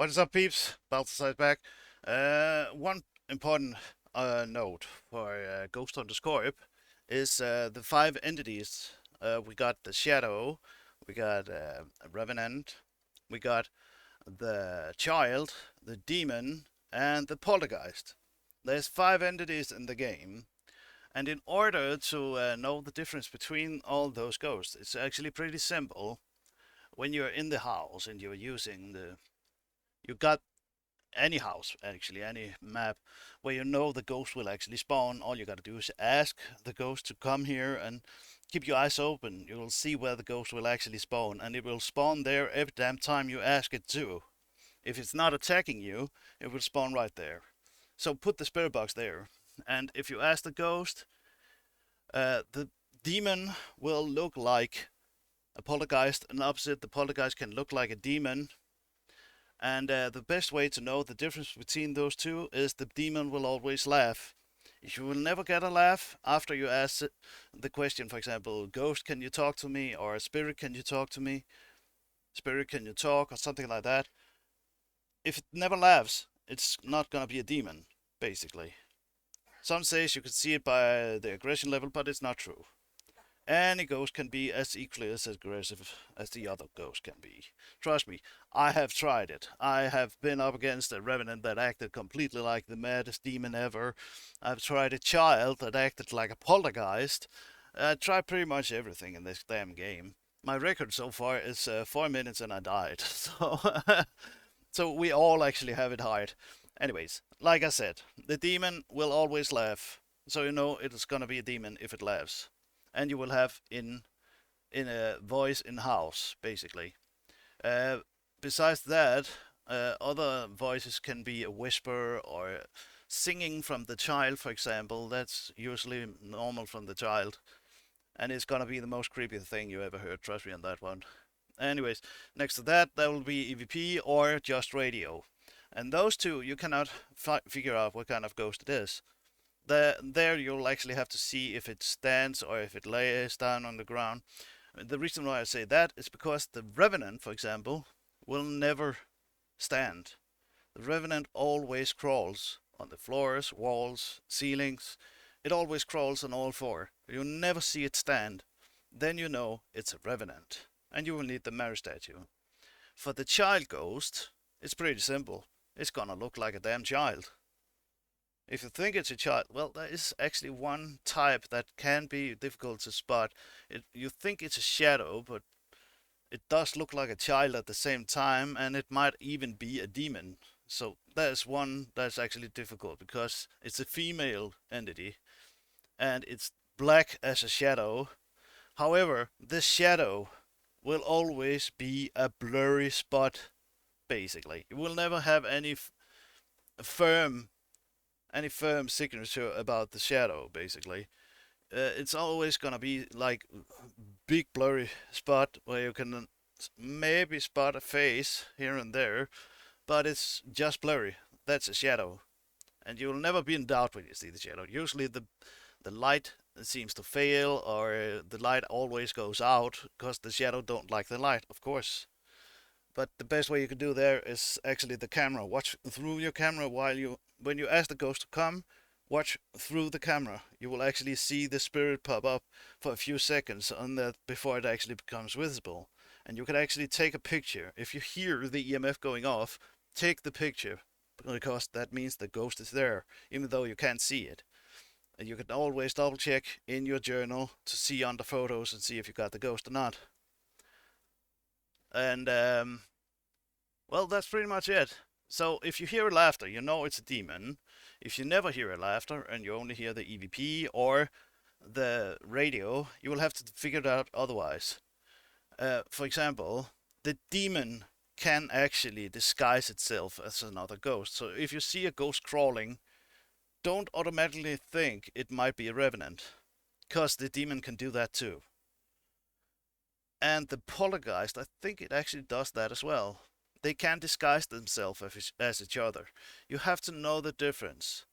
What is up, peeps? Balthasar back. One important note for Ghost Hunters Corp is the five entities. We got the Shadow, we got Revenant, we got the Child, the Demon, and the Poltergeist. There's five entities in the game, and in order to know the difference between all those ghosts, it's actually pretty simple. When you're in the house and you're using you got any house, actually, any map where you know the ghost will actually spawn. All you gotta do is ask the ghost to come here and keep your eyes open. You will see where the ghost will actually spawn, and it will spawn there every damn time you ask it to. If it's not attacking you, it will spawn right there. So put the spirit box there, and if you ask the ghost, the demon will look like a poltergeist, and opposite, the poltergeist can look like a demon. And the best way to know the difference between those two is the demon will always laugh. You will never get a laugh after you ask the question, for example, Ghost, can you talk to me? Or Spirit, can you talk to me? Spirit, can you talk? Or something like that. If it never laughs, it's not gonna be a demon, basically. Some says you can see it by the aggression level, but it's not true. Any ghost can be as equally as aggressive as the other ghost can be. Trust me, I have tried it. I have been up against a revenant that acted completely like the maddest demon ever. I've tried a child that acted like a poltergeist. I tried pretty much everything in this damn game. My record so far is 4 minutes and I died. So we all actually have it hard. Anyways, like I said, the demon will always laugh. So you know it is gonna be a demon if it laughs, and you will have in a voice in house basically. Uh, Besides that, other voices can be a whisper or singing from the child, for example. That's usually normal from the child, and it's gonna be the most creepy thing you ever heard. Trust me on that one. Anyways, next to that, there will be EVP or just radio, and those two you cannot figure out what kind of ghost it is. There you'll actually have to see if it stands or if it lays down on the ground. The reason why I say that is because the Revenant, for example, will never stand. The Revenant always crawls on the floors, walls, ceilings. It always crawls on all four. You never see it stand. Then you know it's a Revenant. And you will need the mirror statue. For the child ghost, it's pretty simple. It's gonna look like a damn child. If you think it's a child, well, there is actually one type that can be difficult to spot. You think it's a shadow, but it does look like a child at the same time, and it might even be a demon. So there's one that's actually difficult because it's a female entity, and it's black as a shadow. However, this shadow will always be a blurry spot, basically. You will never have firm any firm signature about the shadow, basically. It's always gonna be like big blurry spot where you can maybe spot a face here and there, but it's just blurry. That's a shadow, and you'll never be in doubt when you see the shadow. Usually the light seems to fail, or the light always goes out because the shadow don't like the light, of course. But the best way you can do there is actually the camera. Watch through your camera when you ask the ghost to come. Watch through the camera. You will actually see the spirit pop up for a few seconds on that before it actually becomes visible. And you can actually take a picture. If you hear the EMF going off, take the picture because that means the ghost is there, even though you can't see it. And you can always double check in your journal to see on the photos and see if you got the ghost or not. And well, that's pretty much it. So if you hear laughter, you know it's a demon. If you never hear a laughter and you only hear the EVP or the radio, you will have to figure it out otherwise. For example, the demon can actually disguise itself as another ghost. So if you see a ghost crawling, don't automatically think it might be a revenant, because the demon can do that too. And the poltergeist, I think it actually does that as well. They can disguise themselves as each other. You have to know the difference.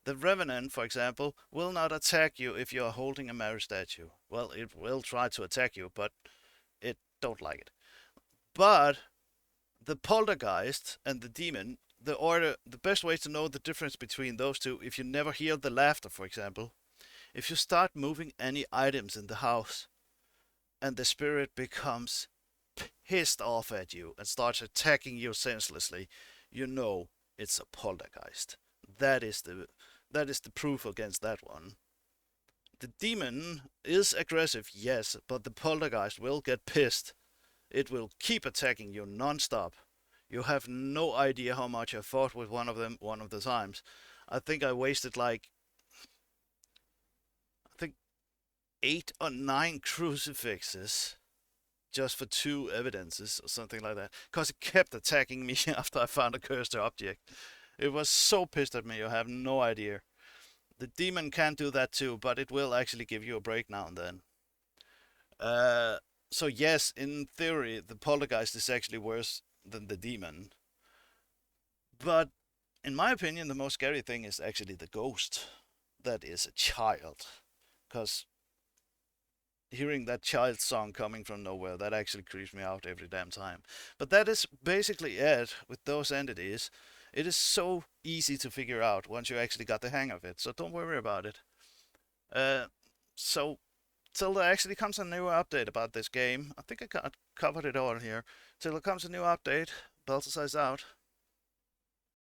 The Revenant, for example, will not attack you if you are holding a Mary statue. Well, it will try to attack you, but it don't like it. But the poltergeist and the demon, the best way to know the difference between those two, if you never hear the laughter, for example, if you start moving any items in the house and the spirit becomes pissed off at you and starts attacking you senselessly, you know it's a poltergeist. That is the proof against that one. The demon is aggressive, yes, but the poltergeist will get pissed. It will keep attacking you non-stop. You have no idea how much I fought with one of them one of the times. I think I wasted like I think 8 or 9 crucifixes just for 2 evidences or something like that. Because it kept attacking me after I found a cursed object. It was so pissed at me, you have no idea. The demon can do that too, but it will actually give you a break now and then. Uh, so yes, in theory, the poltergeist is actually worse than the demon. But in my opinion, the most scary thing is actually the ghost that is a child. Because hearing that child song coming from nowhere, that actually creeps me out every damn time. But that is basically it with those entities. It is so easy to figure out once you actually got the hang of it, so don't worry about it. Uh, so till there actually comes a new update about this game, I think I covered it all here. Till there comes a new update, Balthasar's out.